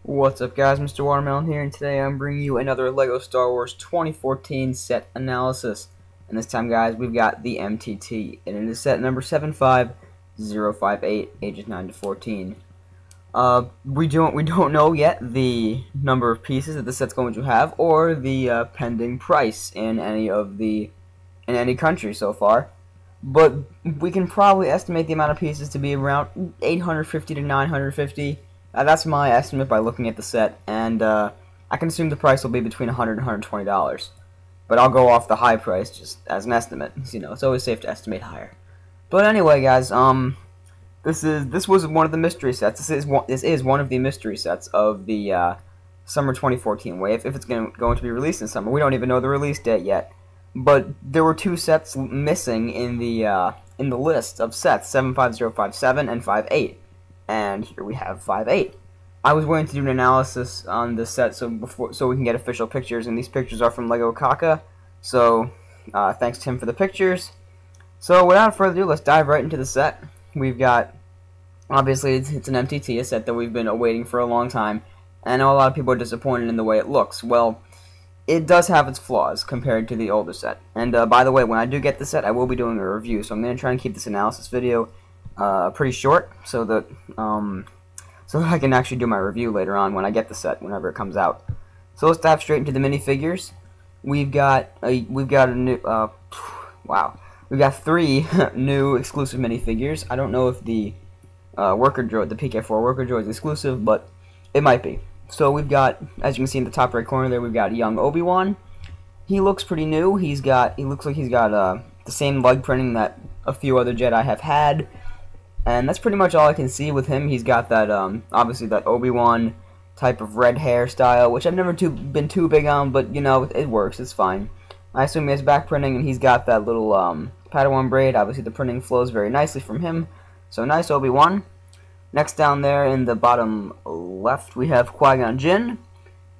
What's up guys, MisterWaterMelon here, and today I'm bringing you another LEGO Star Wars 2014 set analysis. And this time guys, we've got the MTT, and it is set number 75058, ages 9 to 14. We don't know yet the number of pieces that the set's going to have, or the pending price in any country so far. But we can probably estimate the amount of pieces to be around 850 to 950. That's my estimate by looking at the set, and I can assume the price will be between $100 and $120. But I'll go off the high price just as an estimate. You know, it's always safe to estimate higher. But anyway, guys, this was one of the mystery sets. This is one of the mystery sets of the summer 2014 wave. If it's going to be released in summer, we don't even know the release date yet. But there were two sets missing in the list of sets, 75057 and 58. And here we have 5.8. I was waiting to do an analysis on this set so we can get official pictures, and these pictures are from Lego Kaka. So thanks to him for the pictures. So without further ado, let's dive right into the set. We've got, obviously it's an MTT, a set that we've been awaiting for a long time, and I know a lot of people are disappointed in the way it looks. Well, it does have its flaws compared to the older set. And by the way, when I do get the set, I will be doing a review, so I'm going to try and keep this analysis video pretty short, so that I can actually do my review later on when I get the set, whenever it comes out. So let's dive straight into the minifigures. We've got a new we've got 3 new exclusive minifigures. I don't know if the worker droid, the PK4 worker droid, is exclusive, but it might be. So we've got, as you can see in the top right corner there, we've got young Obi-Wan. He looks pretty new. He looks like he's got the same leg printing that a few other Jedi have had. And that's pretty much all I can see with him. He's got that, obviously that Obi-Wan type of red hairstyle, which I've never been too big on, but, you know, it works, it's fine. I assume he has back printing, and he's got that little, Padawan braid. Obviously the printing flows very nicely from him. So nice Obi-Wan. Next down there in the bottom left, we have Qui-Gon Jinn.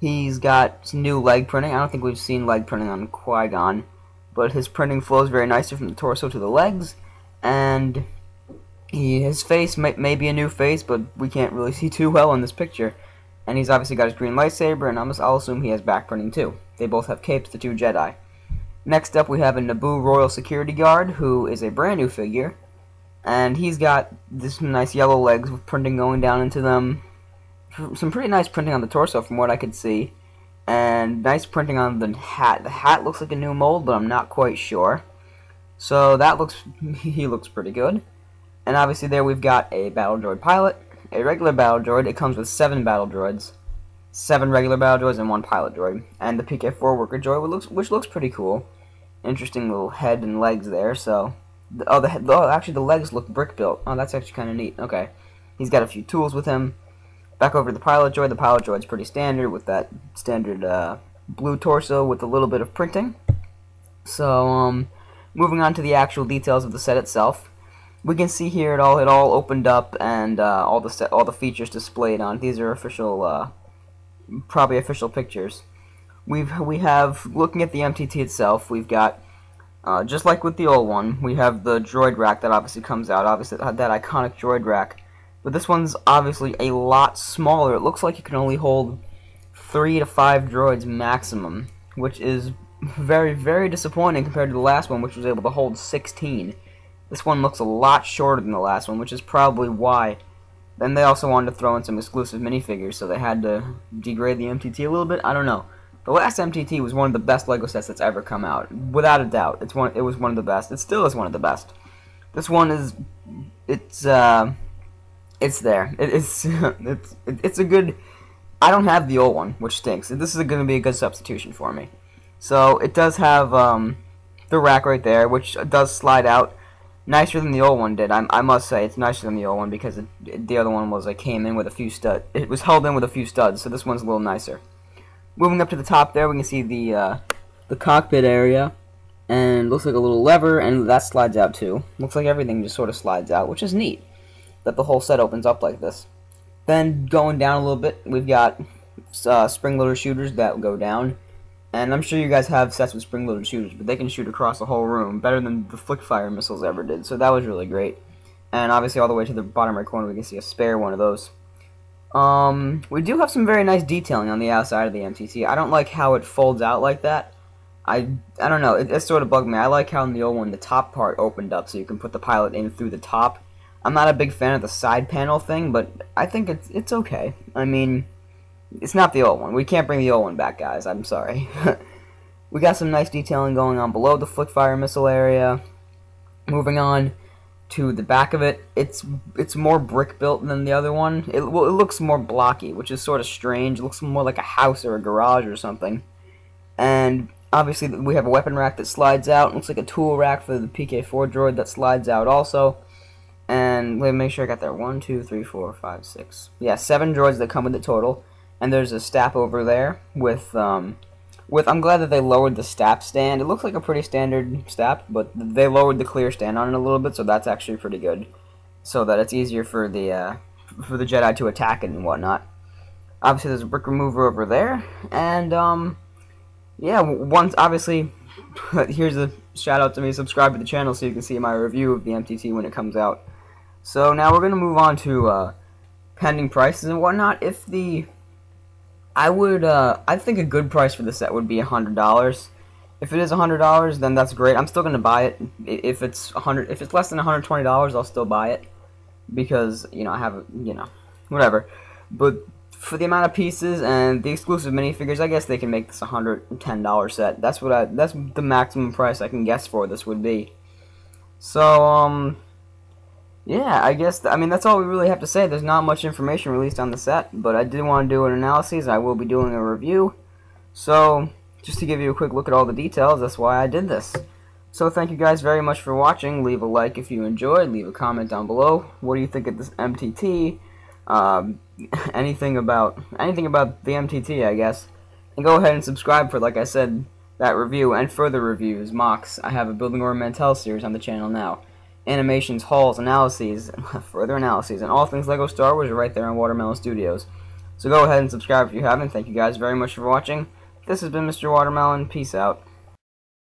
He's got some new leg printing. I don't think we've seen leg printing on Qui-Gon, but his printing flows very nicely from the torso to the legs, and his face may be a new face, but we can't really see too well in this picture. And he's obviously got his green lightsaber, and I'll assume he has back printing too. They both have capes, the 2 Jedi. Next up, we have a Naboo Royal Security Guard, who is a brand new figure. And he's got this nice yellow legs with printing going down into them. Some pretty nice printing on the torso from what I could see. And nice printing on the hat. The hat looks like a new mold, but I'm not quite sure. So he looks pretty good. And obviously there we've got a battle droid pilot, a regular battle droid. It comes with 7 battle droids, 7 regular battle droids and 1 pilot droid, and the PK4 worker droid, which looks pretty cool. Interesting little head and legs there. So, actually the legs look brick built. Oh, that's actually kind of neat. Okay, he's got a few tools with him. Back over to the pilot droid. The pilot droid's pretty standard with that standard blue torso with a little bit of printing. So, moving on to the actual details of the set itself. We can see here it all opened up, and all the features displayed on it. These are official, probably official pictures. We have, looking at the MTT itself, we've got, just like with the old one, we have the droid rack that obviously comes out, obviously that iconic droid rack. But this one's obviously a lot smaller. It looks like it can only hold 3 to 5 droids maximum, which is very, very disappointing compared to the last one, which was able to hold 16. This one looks a lot shorter than the last one, which is probably why. Then they also wanted to throw in some exclusive minifigures, so they had to degrade the MTT a little bit. I don't know. The last MTT was one of the best LEGO sets that's ever come out, without a doubt. It was one of the best. It still is one of the best. This one is, it's there. It's a good. I don't have the old one, which stinks. This is going to be a good substitution for me. So it does have the rack right there, which does slide out. Nicer than the old one did. I must say it's nicer than the old one, because the other one came in with a few studs. It was held in with a few studs, so this one's a little nicer. Moving up to the top there, we can see the cockpit area, and looks like a little lever, and that slides out too. Looks like everything just sort of slides out, which is neat, that the whole set opens up like this. Then going down a little bit, we've got spring-loaded shooters that go down. And I'm sure you guys have sets with spring-loaded shooters, but they can shoot across the whole room better than the flick-fire missiles ever did, so that was really great. And obviously all the way to the bottom right corner we can see a spare one of those. We do have some very nice detailing on the outside of the MTT. I don't like how it folds out like that. I don't know, it sort of bugged me. I like how in the old one the top part opened up so you can put the pilot in through the top. I'm not a big fan of the side panel thing, but I think it's okay. I mean, it's not the old one. We can't bring the old one back, guys. I'm sorry. We got some nice detailing going on below the flick-fire missile area. Moving on to the back of it, it's more brick built than the other one. It looks more blocky, which is sort of strange. It looks more like a house or a garage or something. And obviously we have a weapon rack that slides out. It looks like a tool rack for the PK4 droid that slides out also. And let me make sure I got there. 1, 2, 3, 4, 5, 6. Yeah, 7 droids that come with it total. And there's a stap over there with I'm glad that they lowered the stap stand. It looks like a pretty standard stap, but they lowered the clear stand on it a little bit, so that's actually pretty good. So that it's easier for the Jedi to attack it and whatnot. Obviously, there's a brick remover over there, and yeah. Once obviously, here's a shout out to me. Subscribe to the channel so you can see my review of the MTT when it comes out. So now we're gonna move on to pending prices and whatnot. I think a good price for the set would be $100. If it is $100, then that's great. I'm still gonna buy it. If it's less than $120, I'll still buy it because I have whatever. But for the amount of pieces and the exclusive minifigures, I guess they can make this $110 set. That's the maximum price I can guess for this would be. So yeah, I guess, that's all we really have to say. There's not much information released on the set, but I did want to do an analysis. I will be doing a review. So, just to give you a quick look at all the details, that's why I did this. So, thank you guys very much for watching. Leave a like if you enjoyed. Leave a comment down below. What do you think of this MTT? Anything about the MTT, I guess. And go ahead and subscribe for, like I said, that review and further reviews, mocks. I have a Building Or Mantell series on the channel now. Animations, hauls, analyses, further analyses, and all things LEGO Star Wars are right there on Watermelon Studios. So go ahead and subscribe if you haven't. Thank you guys very much for watching. This has been Mr. Watermelon. Peace out.